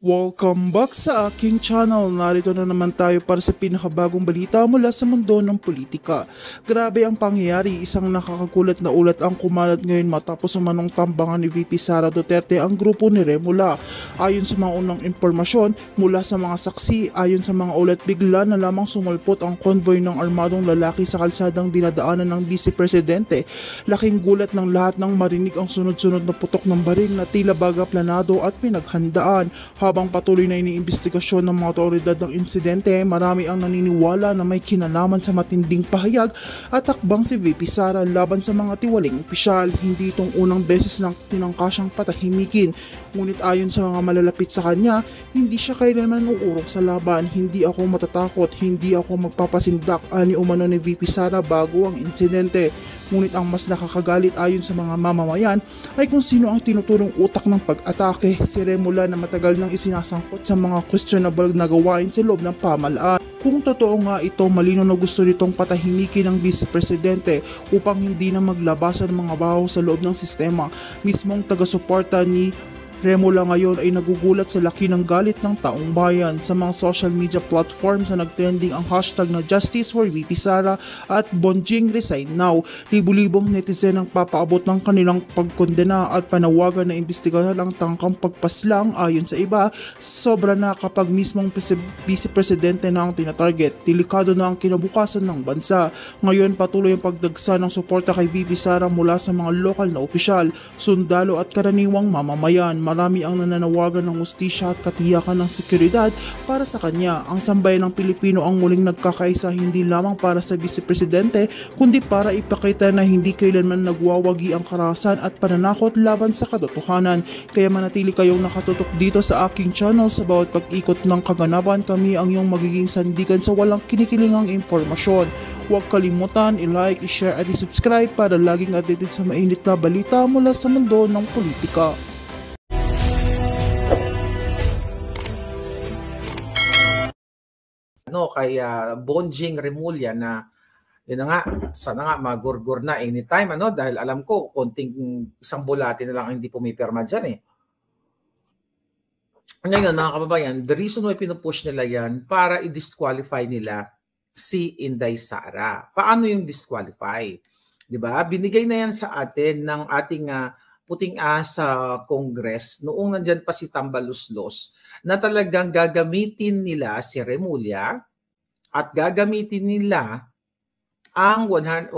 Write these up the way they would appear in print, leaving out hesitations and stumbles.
Welcome back sa aking channel. Narito na naman tayo para sa pinakabagong balita mula sa mundo ng politika. Grabe ang pangyayari, isang nakakagulat na ulat ang kumalat ngayon matapos umanong tambangan ni VP Sara Duterte ang grupo ni Remula. Ayon sa mga unang impormasyon mula sa mga saksi, ayon sa mga ulat bigla na lamang sumulpot ang konvoy ng armadong lalaki sa kalsadang dinadaanan ng Vice Presidente. Laking gulat ng lahat nang marinig ang sunod-sunod na putok ng baril na tila baga planado at pinaghandaan. Habang patuloy na iniimbestigasyon ng mga otoridad ng insidente, marami ang naniniwala na may kinalaman sa matinding pahayag at takbang si VP Sara laban sa mga tiwaling opisyal. Hindi itong unang beses nang tinangka siyang patahimikin, ngunit ayon sa mga malalapit sa kanya, hindi siya kailanman uurong sa laban. Hindi ako matatakot, hindi ako magpapasindak, ani umano ni VP Sara bago ang insidente. Ngunit ang mas nakakagalit ayon sa mga mamamayan ay kung sino ang tinuturong utak ng pag-atake, si Remula na matagal nang sinasangkot sa mga questionable na gawain sa loob ng pamahalaan. Kung totoo nga ito, malino na gusto nitong patahimikin ng Vice Presidente upang hindi na maglabasan ng mga baho sa loob ng sistema. Mismong taga-suporta ni Remula ngayon ay nagugulat sa laki ng galit ng taong bayan. Sa mga social media platforms na nagtrending ang hashtag na Justice for VP Sara at Bonjing Resign Now. Libu-libong netizen ang papaabot ng kanilang pagkondena at panawagan na imbestigahan ang tangkang pagpaslang. Ayon sa iba, sobra na kapag mismong Vice Presidente na ang tinatarget. Delikado na ang kinabukasan ng bansa. Ngayon patuloy ang pagdagsa ng suporta kay VP Sara mula sa mga lokal na opisyal, sundalo at karaniwang mamamayan. Marami ang nananawagan ng hustisya at katiyakan ng seguridad para sa kanya. Ang sambayan ng Pilipino ang muling nagkakaisa hindi lamang para sa Vice Presidente kundi para ipakita na hindi kailanman nagwawagi ang karahasan at pananakot laban sa katotohanan. Kaya manatili kayong nakatutok dito sa aking channel. Sa bawat pag-ikot ng kaganapan, kami ang iyong magiging sandigan sa walang kinikilingang impormasyon. Huwag kalimutan i-like, i-share at i-subscribe para laging updated sa mainit na balita mula sa mundo ng politika. Kay Bonjing Remulla na yun na nga, sana nga magurgur na anytime dahil alam ko konting isang bulati na lang ang hindi pumipirma dyan eh. Ngayon mga kababayan, the reason why pinupush nila yan para i-disqualify nila si Inday Sara. Paano yung disqualify? Diba? Binigay na yan sa atin ng ating puting sa Congress noong nandyan pa si Tambaluslos na talagang gagamitin nila si Remulla at gagamitin nila ang 125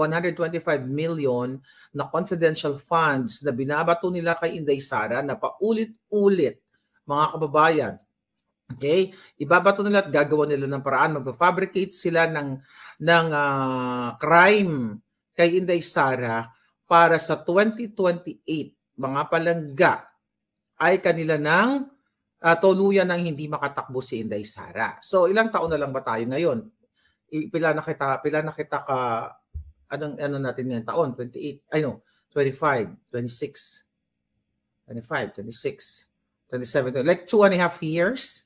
million na confidential funds na binabato nila kay Inday Sara na paulit-ulit, mga kababayan. Okay? Ibabato nila at gagawa nila ng paraan. Magpa-fabricate sila ng crime kay Inday Sara para sa 2028, mga palangga, ay kanila ng tuluyan ng hindi makatakbo si Inday Sara. So ilang taon na lang ba tayo ngayon? Pila na kita ka ano natin ngayon taon? 28, 25, 26, 25, 26, 27, like 2.5 years?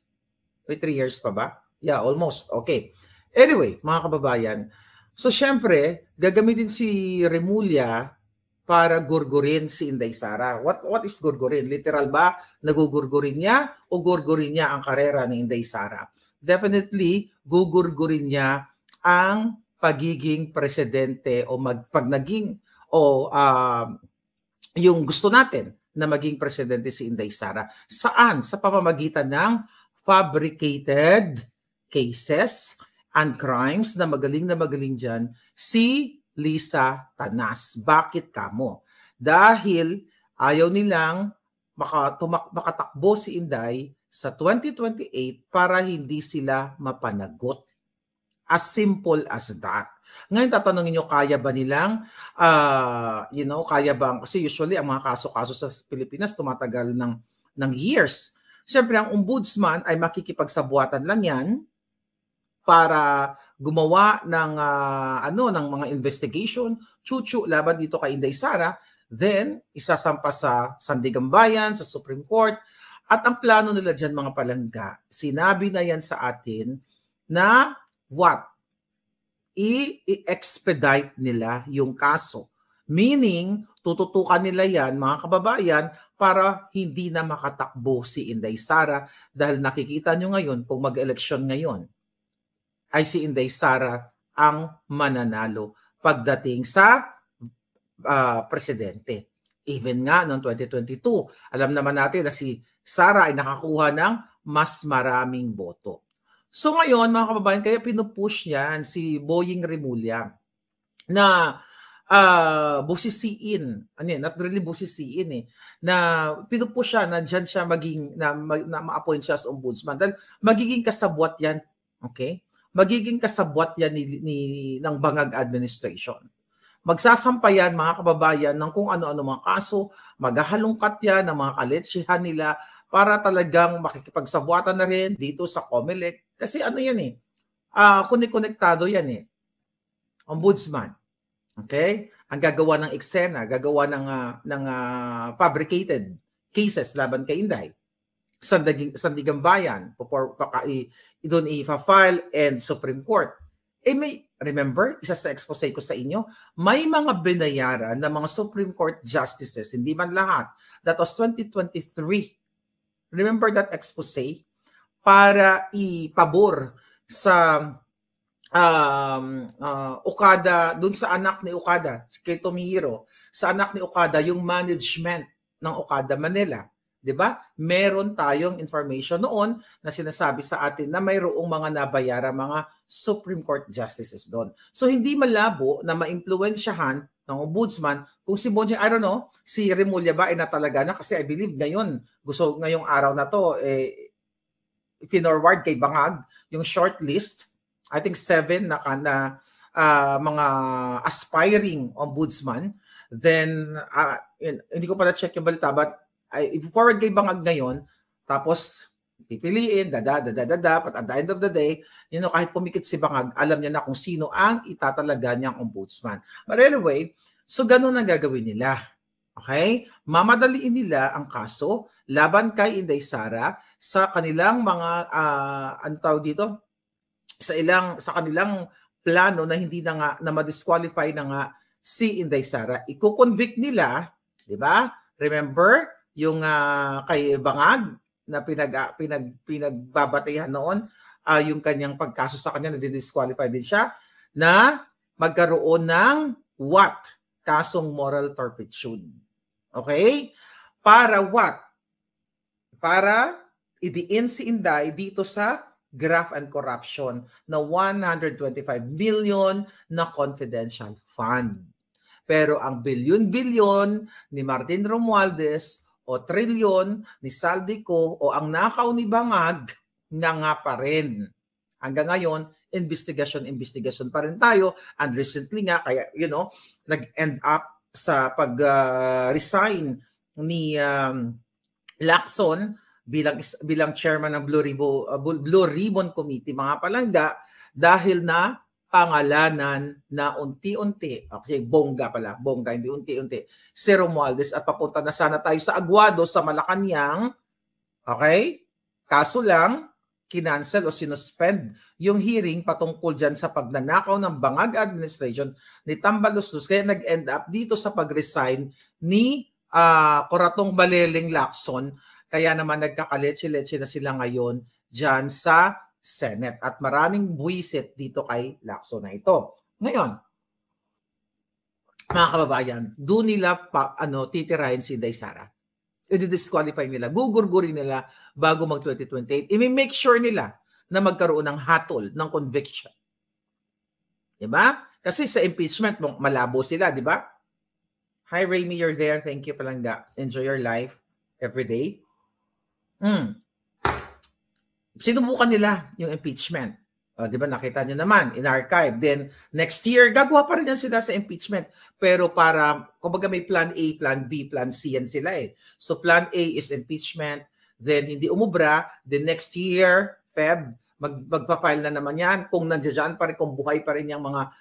Wait, 3 years pa ba? Yeah, almost. Okay. Anyway, mga kababayan, so syempre, gagamitin si Remulla para gurgurin si Inday Sara. What is gurgurin? Literal ba nagugurgurin niya o gurgurin niya ang karera ni Inday Sara? Definitely, gugurgurin niya ang pagiging presidente o yung gusto natin na maging presidente si Inday Sara. Saan? Sa pamamagitan ng fabricated cases and crimes na magaling dyan si Lisa Tanas. Bakit kamo? Dahil ayaw nilang makatakbo si Inday sa 2028 para hindi sila mapanagot. As simple as that. Ngayon tatanungin nyo, kaya ba nilang, kaya ba, kasi usually ang mga kaso-kaso sa Pilipinas tumatagal ng years. Siyempre ang ombudsman ay makikipagsabuatan lang yan para gumawa ng mga investigation, laban dito kay Inday Sara, then isasampa sa Sandiganbayan, sa Supreme Court, at ang plano nila dyan mga palangga, sinabi na yan sa atin na i-expedite nila yung kaso. Meaning, Tututukan nila yan, mga kababayan, para hindi na makatakbo si Inday Sara dahil nakikita nyo ngayon kung mag-eleksyon ngayon ay si Inday Sara ang mananalo pagdating sa presidente. Even nga noong 2022, alam naman natin na si Sara ay nakakuha ng mas maraming boto. So ngayon, mga kababayan, kaya pinupush niyan si Boying Remulla na busisiin, not really busisiin na pinupush siya na diyan siya maging na ma-appoint siya as ombudsman dahil magiging kasabwat yan, okay? Magiging kasabwat yan ng Bangag administration. Magsasampayan, mga kababayan, ng kung ano-ano mga kaso, maghahalongkat yan ng mga kaletsihan nila para talagang makikipagsabwatan na rin dito sa COMELEC. Kasi ano yan konektado yan ombudsman. Okay? Ang gagawa ng eksena, gagawa ng fabricated cases laban kay Inday. Sandigang Bayan, doon i-file and Supreme Court. Remember, isa sa expose ko sa inyo, may mga binayaran ng mga Supreme Court justices, hindi man lahat. That was 2023. Remember that expose? Para ipabor sa Okada, dun sa anak ni Okada, kay Tomohiro, sa anak ni Okada, yung management ng Okada Manila. 'Di ba? Meron tayong information noon na sinasabi sa atin na mayroong mga nabayaran mga Supreme Court justices doon. So hindi malabo na maimpluwensyahan ng ombudsman kung si Bonjing, I don't know, si Remulla ba ay natalaga na kasi I believe ngayong araw na to finorward kay Bangag yung shortlist. I think 7 na mga aspiring ombudsman. Then, hindi ko pala check yung balita, but i-forward kay Bangag ngayon, tapos pipiliin, pat at the end of the day, kahit pumikit si Bangag, alam niya na kung sino ang itatalaga niyang ombudsman. But anyway, so ganun ang gagawin nila. Okay? Mamadaliin nila ang kaso laban kay Inday Sara sa kanilang mga, sa kanilang plano na hindi na nga na ma-disqualify na nga si Inday Sara. Iko-convict nila, 'di ba? Remember yung kay Bangag na pinagbabatehan noon, yung kanyang pagkaso sa kanya na disqualify din siya na magkaroon ng what? Kasong moral turpitude. Okay? Para what? Para idiin si Inday dito sa graft and corruption na 125 million na confidential fund. Pero ang bilyon-bilyon ni Martin Romualdez o trilyon ni Saldico o ang nakaw ni Bangag nga pa rin. Hanggang ngayon, investigation pa rin tayo. And recently nga, kaya nag-end up sa pag-resign ni Lacson bilang chairman ng Blue Ribbon Committee, mga palangga, dahil na pangalanan na unti-unti, okay, bongga, hindi unti-unti, si Romualdez at papunta na sana tayo sa Aguado sa Malacanang, okay? Kaso lang, kinancel o sinuspend yung hearing patungkol dyan sa pagnanakaw ng Bangag administration ni Tambaluslos, kaya nag-end up dito sa pag-resign ni Coratong Baleleng Lacson. Kaya naman nagkakaletse-letse na sila ngayon dyan sa Senate. At maraming buwisit dito kay Lacson na ito. Ngayon, mga kababayan, doon nila titirahin si Inday Sara. I-disqualify nila, gugurgurin nila bago mag-2028. I-make sure nila na magkaroon ng hatol, ng conviction. Diba? Kasi sa impeachment, malabo sila, diba? Hi, Raymi, you're there. Thank you, Palangga. Enjoy your life every day. Sinubukan nila yung impeachment. Di ba, nakita nyo naman, in archive. Then, next year, gagawa pa rin yan sila sa impeachment. Pero para, kumbaga may plan A, plan B, plan C yan sila So, plan A is impeachment. Then, hindi umubra. Then, next year, Feb, magpa-file na naman yan. Kung nandiyan pa rin, kung buhay pa rin yung mga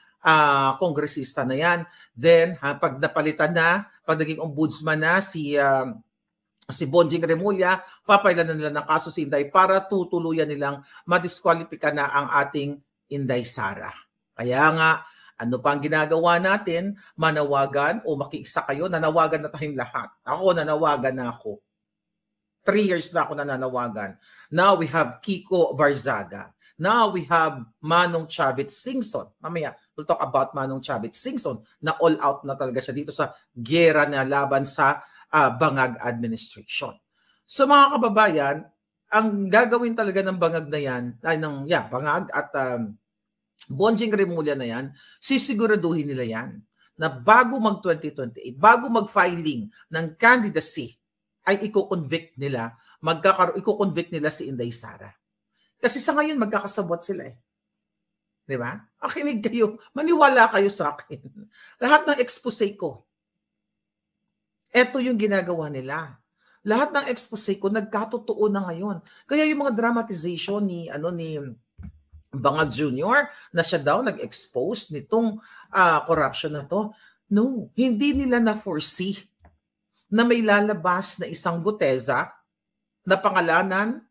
kongresista na yan. Then, pag napalitan na, pag naging ombudsman na si Bonjing Remulla, papailan na nila ng kaso si Inday para tutuluyan nilang madiskwalipika na ang ating Inday Sara. Kaya nga, Ano pa ang ginagawa natin? Manawagan o makiisa kayo? Nanawagan na tayong lahat. Ako, nanawagan na ako. 3 years na ako nananawagan. Now we have Kiko Barzaga. Now we have Manong Chavit Singson. Mamaya, we'll talk about Manong Chavit Singson na all out na talaga siya dito sa giyera na laban sa Bangag administration. So mga kababayan, ang gagawin talaga ng Bangag na yan, Bangag at Bonjing Remulla na yan, sisiguraduhin nila yan na bago mag-2028, bago mag-filing ng candidacy, ay i-convict nila, i-convict nila si Inday Sara. Kasi sa ngayon, magkakasabot sila eh. Di ba? Makinig kayo. Maniwala kayo sa akin. Lahat ng expose ko, eto yung ginagawa nila. Lahat ng expose ko, nagkatotoo na ngayon. Kaya yung mga dramatization ni Bangag Jr. na siya daw nag-expose nitong corruption na to, no, hindi nila na-foresee na may lalabas na isang Guteza na pangalanan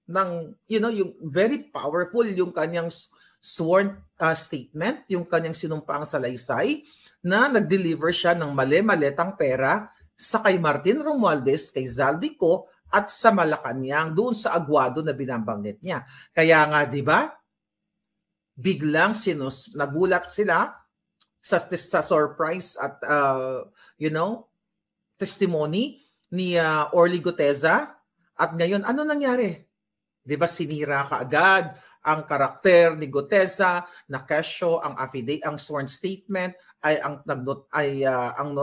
ng, yung very powerful, yung kanyang sworn statement, yung kanyang sinumpaang salaysay, na nag-deliver siya ng mali-maletang pera sa kay Martin Romualdez, kay Zaldico, at sa Malacanang, doon sa Aguado na binabanggit niya. Kaya nga, di ba, biglang nagulat sila sa surprise at, testimony ni Orly Guteza. At ngayon, ano nangyari? Di ba sinira kaagad ang karakter ni Guteza, na kesyo ang affidavit, ang sworn statement ay ang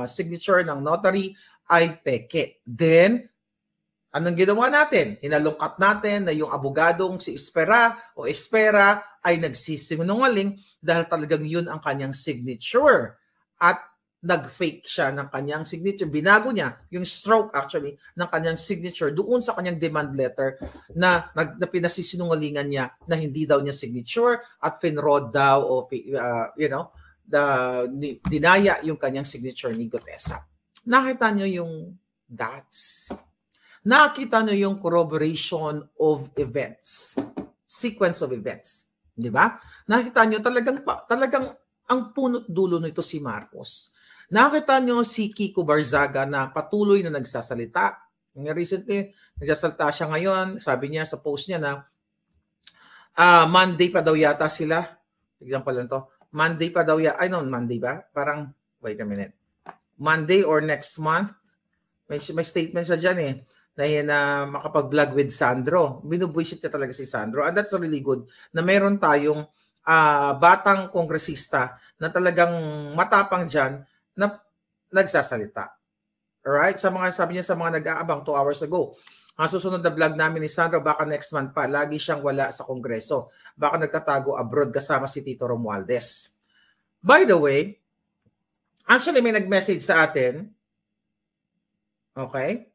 signature ng notary ay peke. Then anong ginawa natin? Hinalungkat natin na yung abogadong si Espera ay nagsisinungaling dahil talagang yun ang kanyang signature. At nag-fake siya ng kanyang signature. Binago niya yung stroke actually ng kanyang signature doon sa kanyang demand letter na pinasisinungalingan niya na hindi daw niya signature at finrod daw o dinaya yung kanyang signature ni Guteza. Nakita niyo yung dots. Nakita niyo yung corroboration of events. Sequence of events. Di ba? Nakita niyo talagang ang punot dulo nito si Marcos. Nakita nyo si Kiko Barzaga na patuloy na nagsasalita. Recently, nagsasalita siya ngayon. Sabi niya sa post niya na Monday pa daw yata sila. Tignan ko lang to. Monday pa daw yata. Monday ba? Parang, wait a minute. Monday or next month. May statement siya dyan eh. Na makapag-vlog with Sandro. Binubwisit niya talaga si Sandro. And that's really good na meron tayong batang kongresista na talagang matapang dyan na nagsasalita. Alright? Sabi niya sa mga nag-aabang 2 hours ago, ang susunod na vlog namin ni Sandro, baka next month pa, lagi siyang wala sa Kongreso. Baka nagtatago abroad kasama si Tito Romualdez. By the way, actually may nag-message sa atin, okay?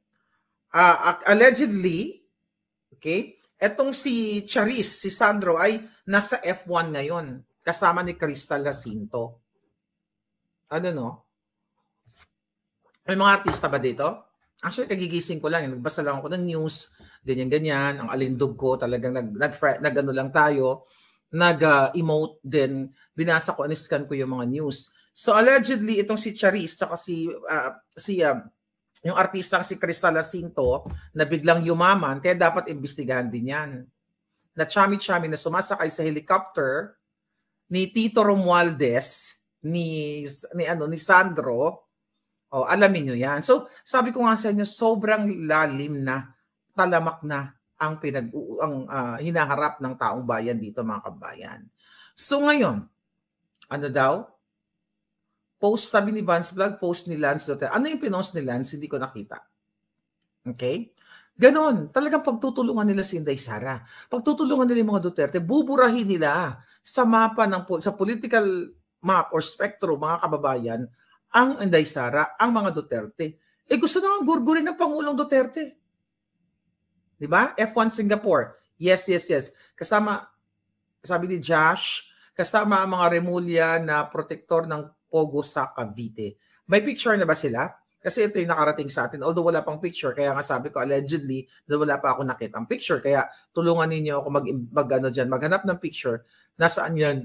Allegedly, okay, etong si Charis, si Sandro ay nasa F1 ngayon, kasama ni Crystal Jacinto. Ano no? May mga artista ba dito? Actually, kagigising ko lang. Nagbasa lang ako ng news. Ganyan-ganyan. Ang alindog ko. Talagang nag-ano lang tayo. Nag-emote din. Binasa ko, aniskan ko yung mga news. So, allegedly, itong si Charis, saka yung artista si Crystal Jacinto, na biglang yumaman, kaya dapat imbestigahan din yan. Na chami-chami na sumasakay sa helicopter ni Tito Romualdez, ni Sandro. Alamin nyo yan. So, sabi ko nga sa inyo, sobrang lalim na, talamak na ang hinaharap ng taong bayan dito, mga kabayan. So, ngayon, ano daw? Post, sabi ni Vance Vlog, post ni Lance Duterte. Ano yung pinost ni Lance? Hindi ko nakita. Okay? Ganon. Talagang pagtutulungan nila si Inday Sara. Pagtutulungan nila yung mga Duterte, buburahin nila sa mapa sa political map or spectrum, mga kababayan, ang Inday Sara, ang mga Duterte. Gusto na gurgurin ng Pangulong Duterte. Di ba? F1 Singapore. Yes. Kasama, sabi ni Josh, kasama ang mga Remulla na protektor ng Pogo sa Cavite. May picture na ba sila? Kasi ito yung nakarating sa atin. Although wala pang picture, kaya nga sabi ko allegedly na wala pa ako nakita ang picture. Kaya tulungan ninyo ako maghanap ng picture. Nasaan yan?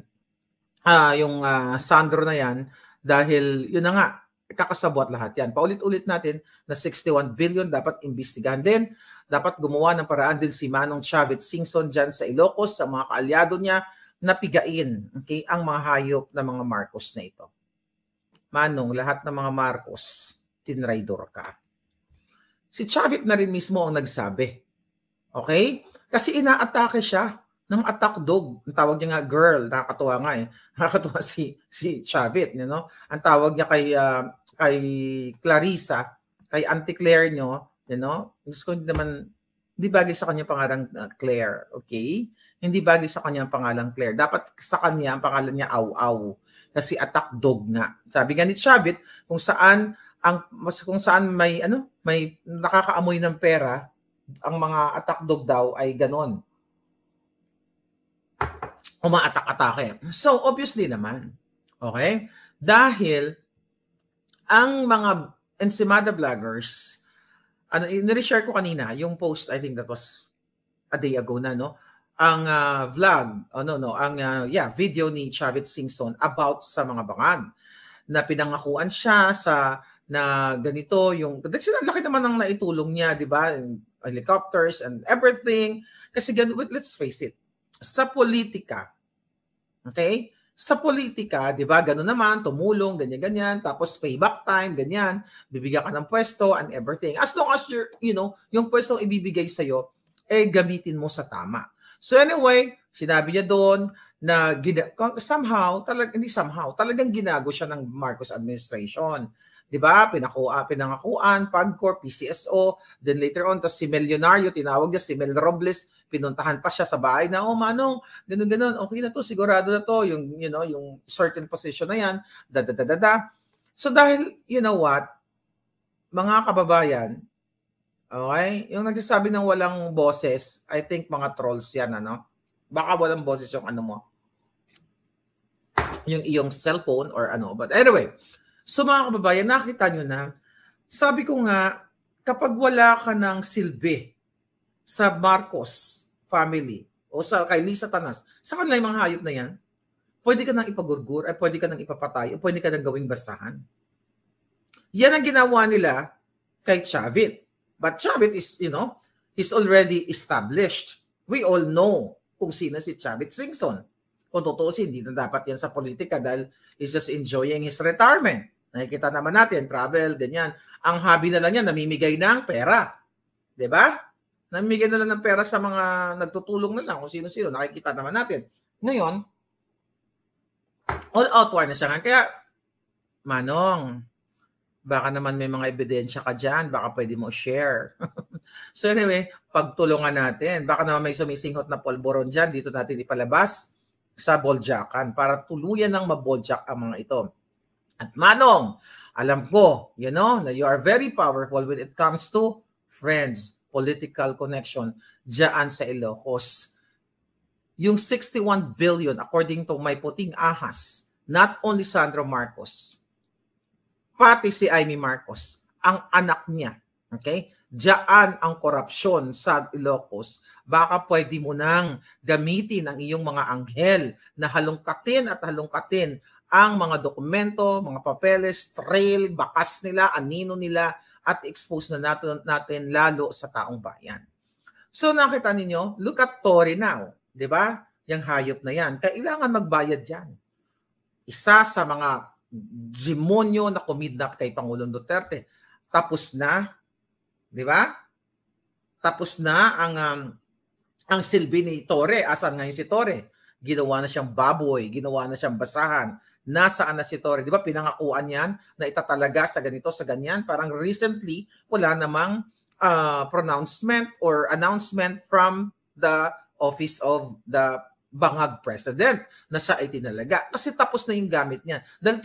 Sandro na yan dahil yun na nga, kakasabwat lahat yan. Paulit-ulit natin na 61 billion dapat imbestigahan din. Dapat gumawa ng paraan din si Manong Chavez Singson dyan sa Ilocos, sa mga kaalyado niya, na pigain, okay, ang mga hayop ng mga Marcos na ito. Manong, lahat ng mga Marcos, tinraidor ka. Si Chavez na rin mismo ang nagsabi. Okay? Kasi inaatake siya ng attack dog. Ang tawag niya nga girl, nakakatuwa nga eh. Nakakatuwa si Chavez, you know? Ang tawag niya kay Clarissa, kay Auntie Claire nyo, you know? Gusto ko hindi bagay sa kanya pangalang Claire, okay? Hindi bagay sa kanya ang pangalang Claire. Dapat sa kanya ang pangalan niya Aw-Aw. Kasi attack dog nga. Sabi nga ni Chavez, kung saan may nakakaamoy ng pera, ang mga attack dog daw ay ganon. Umaatak-atake. So, obviously naman. Okay? Dahil ang mga Ensimada vloggers, nire-share ko kanina, yung post, I think that was a day ago na, no? Ang video ni Chavez Singson about sa mga bangag na pinangakuan siya na ganito yung laki naman ang naitulong niya, di ba? Helicopters and everything. Kasi let's face it, sa politika, okay? Sa politika, di ba, gano'n naman, tumulong, ganyan-ganyan, tapos payback time, ganyan, bibigyan ka ng pwesto and everything. As long as yung pwesto ibibigay sa'yo, gamitin mo sa tama. So anyway, sinabi niya doon na talagang ginago siya ng Marcos administration. Di ba? Pinangakuan, PAGCOR, PCSO, then later on, tas si Milyonaryo, tinawag niya si Mel Robles, pinuntahan pa siya sa bahay na, Manong, ganun, okay na to, sigurado na to, yung certain position na yan, So dahil, you know what, mga kababayan, okay, yung nagsasabi ng walang boses, I think mga trolls yan, baka walang boses yung mo, yung iyong cellphone or but anyway, so mga kababayan, nakita nyo na, sabi ko nga, kapag wala ka ng silbi sa Marcos family o kay Lisa Tanas, sa kanila yung mga hayop na yan, pwede ka nang ipagurgur, ay pwede ka nang ipapatay, o pwede ka nang gawing bastahan. Yan ang ginawa nila kay Chavez. But Chavez is, he's already established. We all know kung sino si Chavez Singson. Kung tutuusin, hindi na dapat yan sa politika dahil he's just enjoying his retirement. Nakikita naman natin, travel, ganyan. Ang hobby na lang yan, namimigay ng pera. Diba? Namimigay na lang ng pera sa mga nagtutulong na lang, kung sino-sino. Nakikita naman natin. Ngayon, all out war na siya. Kaya, Manong, baka naman may mga ebidensya ka dyan, baka pwede mo share. So anyway, pagtulungan natin. Baka naman may sumisinghot na polboron dyan, dito natin ipalabas sa boljakan para tuluyan ng maboljak ang mga ito. At Manong, alam ko, na you are very powerful when it comes to friends, political connection dyan sa Ilocos. Yung 61 billion, according to may puting ahas, not only Sandro Marcos, pati si Amy Marcos, ang anak niya, okay? Diyan ang korupsyon sa Ilocos. Baka pwede mo nang gamitin ang iyong mga anghel na halongkatin at halongkatin ang mga dokumento, mga papeles, trail, bakas nila, anino nila, at expose na natin lalo sa taong bayan. So nakita ninyo, look at Tory now, di ba? Yung hayop na yan, kailangan magbayad yan. Isa sa mga demonyo na kumidnap kay Pangulong Duterte. Tapos na, di ba? Tapos na ang silbi ni Tory. Asan ngayon si Tory? Ginawa na siyang baboy, ginawa na siyang basahan. Nasaan na si Tory? Di ba pinangakuan yan na itatalaga sa ganito, sa ganyan? Parang recently, wala namang pronouncement or announcement from the office of the bangag president na siya ay tinalaga. Kasi tapos na yung gamit niya. Dahil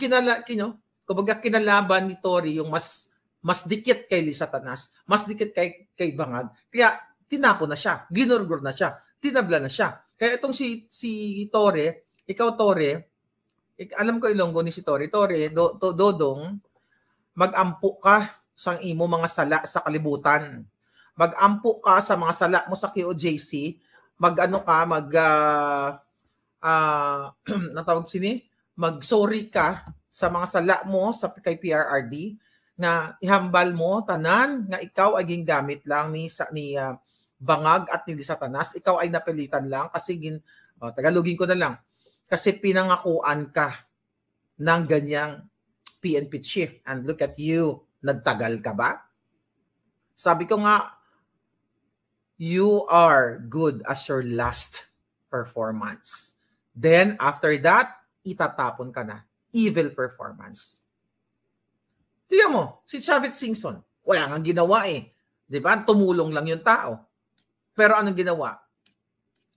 kinalaban ni Tory yung mas dikit kay Lisa Tanas, mas dikit kay bangag. Kaya tinapon na siya, ginurgur na siya, tinabla na siya. Kaya itong si Tory, ikaw Tory, alam ko ilonggo ni si Tory, Dodong, mag-ampo ka sa imo mga sala sa kalibutan. Mag-ampo ka sa mga sala mo sa QJC, natawag sini, mag-sorry ka sa mga sala mo sa kay PRRD, na ihambal mo tanan nga ikaw ay gingamit lang ni Bangag at ni Satanas, ikaw ay napilitan lang kasi Tagalogin ko na lang, kasi pinangakuan ka ng ganyang PNP chief, and look at you, nagtagal ka ba? Sabi ko nga, you are good as your last performance. Then after that, itatapon ka na. Evil performance. Tingnan mo, si Chavit Singson, wala nang ginawa eh. Di ba? Tumulong lang yung tao. Pero anong ginawa?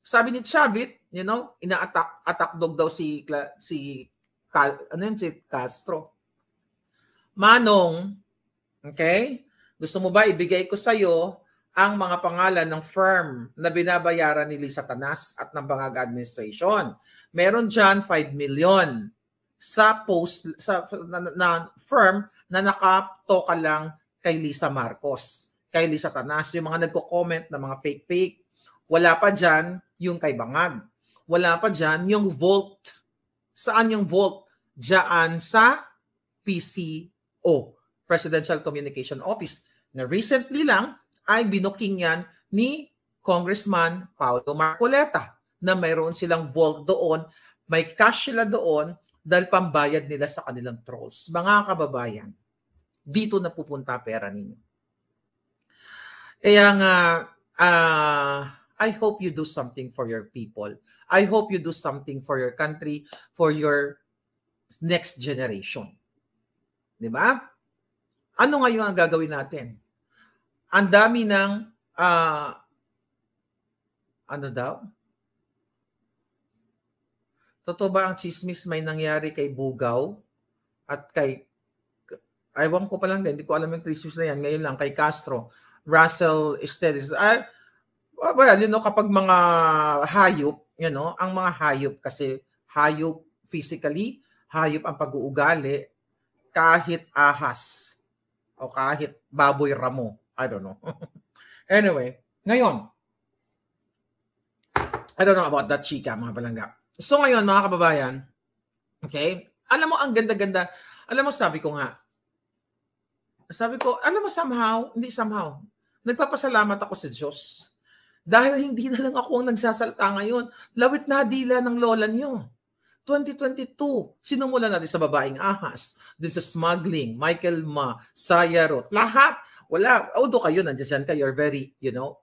Sabi ni Chavit, ina-attack dog daw si Castro. Manong, okay? Gusto mo ba ibigay ko sa'yo ang mga pangalan ng firm na binabayaran ni Satanas at ng Bangag Administration? Meron dyan 5 million sa firm na nakatoka lang kay Lisa Marcos, kay Satanas. Yung mga nagko-comment na mga fake. Wala pa dyan yung kay Bangag. Wala pa dyan yung vault. Saan yung vault? Diyan sa PCO, Presidential Communication Office, na recently lang ay binuking yan ni Congressman Paulo Marcoleta, na mayroon silang vault doon, may cash sila doon dahil pambayad nila sa kanilang trolls. Mga kababayan, dito na pupunta pera ninyo. Kaya nga, I hope you do something for your people. I hope you do something for your country, for your next generation. Di ba? Ano ngayon ang gagawin natin? Ang dami ng ano daw? Totoo ba ang chismis may nangyari kay Bugaw at kay, aywan ko pa lang din, hindi ko alam yung chismis na yan, ngayon lang kay Castro, Russell Estedes. Well, kapag mga hayop, ang mga hayop kasi, hayop physically, hayop ang pag-uugali, kahit ahas o kahit baboy ramo. I don't know. Anyway, ngayon, I don't know about that chika, mga palangga. So ngayon, mga kababayan, okay, alam mo, ang ganda-ganda, alam mo, sabi ko, alam mo, somehow, nagpapasalamat ako sa Diyos. Dahil hindi na lang ako ang nagsasalta ngayon. Lawit na dila ng lola niyo. 2022, sinumulan natin sa babaeng ahas, din sa smuggling, Michael Ma, Sayarot, lahat. Wala, although kayo, nandiyan kayo, you're very,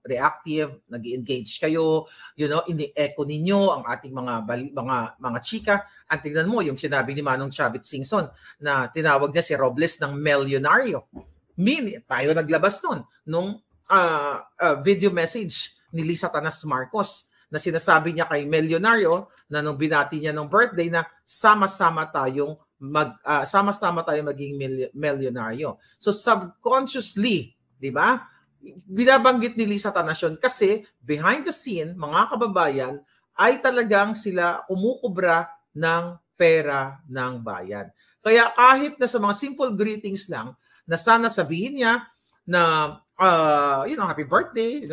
reactive, nag-engage kayo, ini-echo ninyo ang ating mga chika. Ang tingnan mo, yung sinabi ni Manong Chavit Singson, na tinawag niya si Robles ng milyonaryo. Tayo naglabas nung video message ni Satanas Marcos, na sinasabi niya kay milyonaryo na nung binati niya ng birthday na sama-sama tayong maging milyonaryo. So subconsciously, di ba? Binabanggit ni Satanas yun kasi behind the scene, mga kababayan, ay talagang sila kumukubra ng pera ng bayan. Kaya kahit na sa mga simple greetings lang, na sana sabihin niya na happy birthday,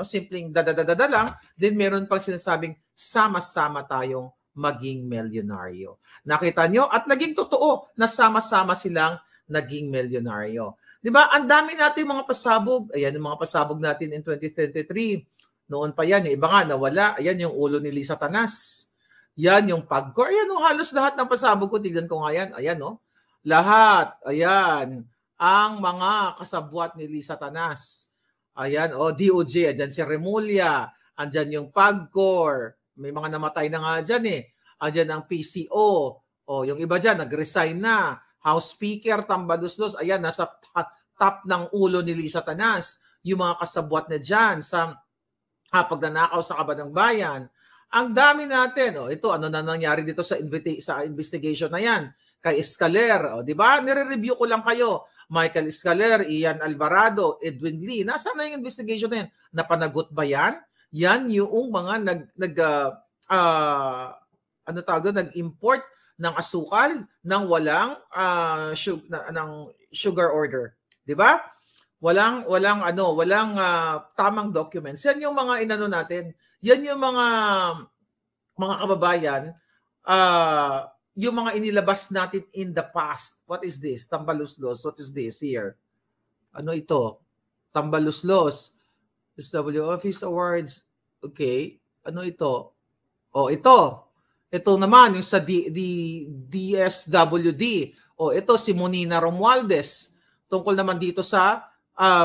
simpleng da lang, then meron pang sinasabing sama-sama tayong maging milyonaryo. Nakita nyo? At naging totoo na sama-sama silang naging milyonaryo. Di ba? Ang dami natin mga pasabog. Ayan yung mga pasabog natin in 2023. Noon pa yan. Yung iba nga nawala. Ayan yung ulo ni Satanas. Yan yung pagkor. Ayan o, halos lahat ng pasabog ko. Tignan ko nga yan. Ayan o. Lahat. Ayan. Ang mga kasabwat ni Satanas. Ayan o, DOJ. Ayan si Remulla. Andyan yung pagkor. May mga namatay na nga dyan eh. Andyan ang PCO. O, yung iba dyan, nag-resign na. House Speaker, Tambaluslos. Ayan, nasa top ng ulo ni Satanas. Yung mga kasabwat na dyan sa pagnanakaw sa Kabanang Bayan. Ang dami natin. O, ito, ano na nangyari dito sa investigation na yan? Kay Escaler. O, di ba? Nire-review ko lang kayo. Michael Escaler, Ian Alvarado, Edwin Lee. Nasaan na yung investigation na yan? Napanagot ba yan? Yan yung mga nag-import ng asukal nang walang sugar order, 'di ba? Walang tamang documents. Yan yung mga inano natin. Yan yung mga kababayan, yung mga inilabas natin in the past. What is this? Tambaluslos. What is this here? Ano ito? Tambaluslos. SW Office Awards. Okay. Ano ito? Oh, ito. Ito naman, yung sa DSWD. O, ito si Monina Romualdez. Tungkol naman dito sa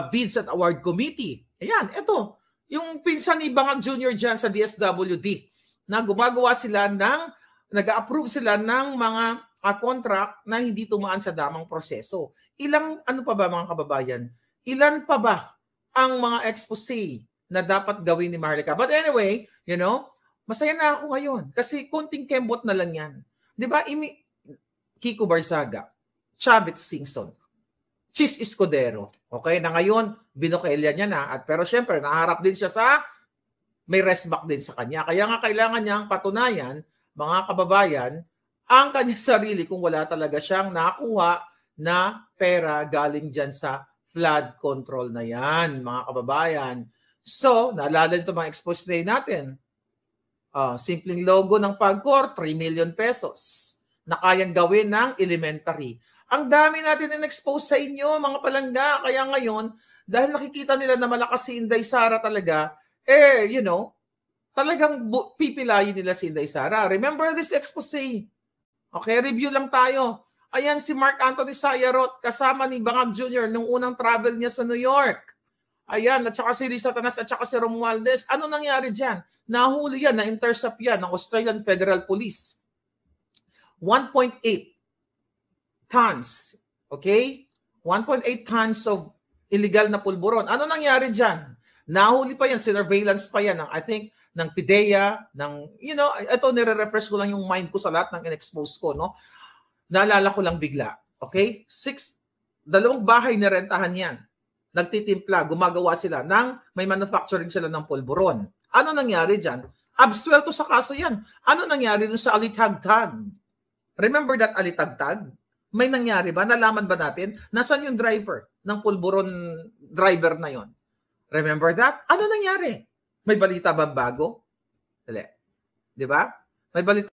Bids at Award Committee. Ayan, ito. Yung pinsan ni Bangag Jr. dyan sa DSWD na gumagawa sila nag-approve sila ng mga contract na hindi tumaan sa damang proseso. Ano pa ba mga kababayan? Ilan pa ba ang mga expose na dapat gawin ni Maharlika? But anyway, masaya na ako ngayon kasi konting kembot na lang yan. Di ba? Kiko Barzaga, Chavit Singson, Chis Escudero. Okay, na ngayon, binukelya niya na. Pero syempre, naharap din siya may resback din sa kanya. Kaya nga kailangan niyang patunayan, mga kababayan, ang kanyang sarili kung wala talaga siyang nakuha na pera galing dyan sa flood control na yan, mga kababayan. So, naalala nito mga expose day natin. Simpleng logo ng PAGCOR, 3 million pesos na kayang gawin ng elementary. Ang dami natin in-expose sa inyo, mga palangga. Kaya ngayon, dahil nakikita nila na malakas si Inday Sara talaga, talagang pipilayin nila si Inday Sara. Remember this expose. Okay, review lang tayo. Ayan si Mark Anthony Sayarot, kasama ni Bangag Jr. nung unang travel niya sa New York. Ayan, at saka si Risa Tanas at saka si Romualdez. Ano nangyari dyan? Nahuli yan, na-intercept yan ng Australian Federal Police. 1.8 tons. Okay? 1.8 tons of illegal na pulburon. Ano nangyari dyan? Nahuli pa yan, surveillance pa yan, I think, ng PIDEA, ito nire-refresh ko lang yung mind ko sa lahat ng in-expose ko, no? Naalala ko lang bigla. Okay? 2 bahay na rentahan yan. Nagtitimpla, gumagawa sila may manufacturing sila ng pulburon. Ano nangyari dyan? Absuelto sa kaso yan. Ano nangyari dun sa Alitagtag? Remember that Alitagtag? May nangyari ba? Nalaman ba natin? Nasaan yung driver ng pulburon driver na yon? Remember that? Ano nangyari? May balita ba bago? Dali. Di ba? May balita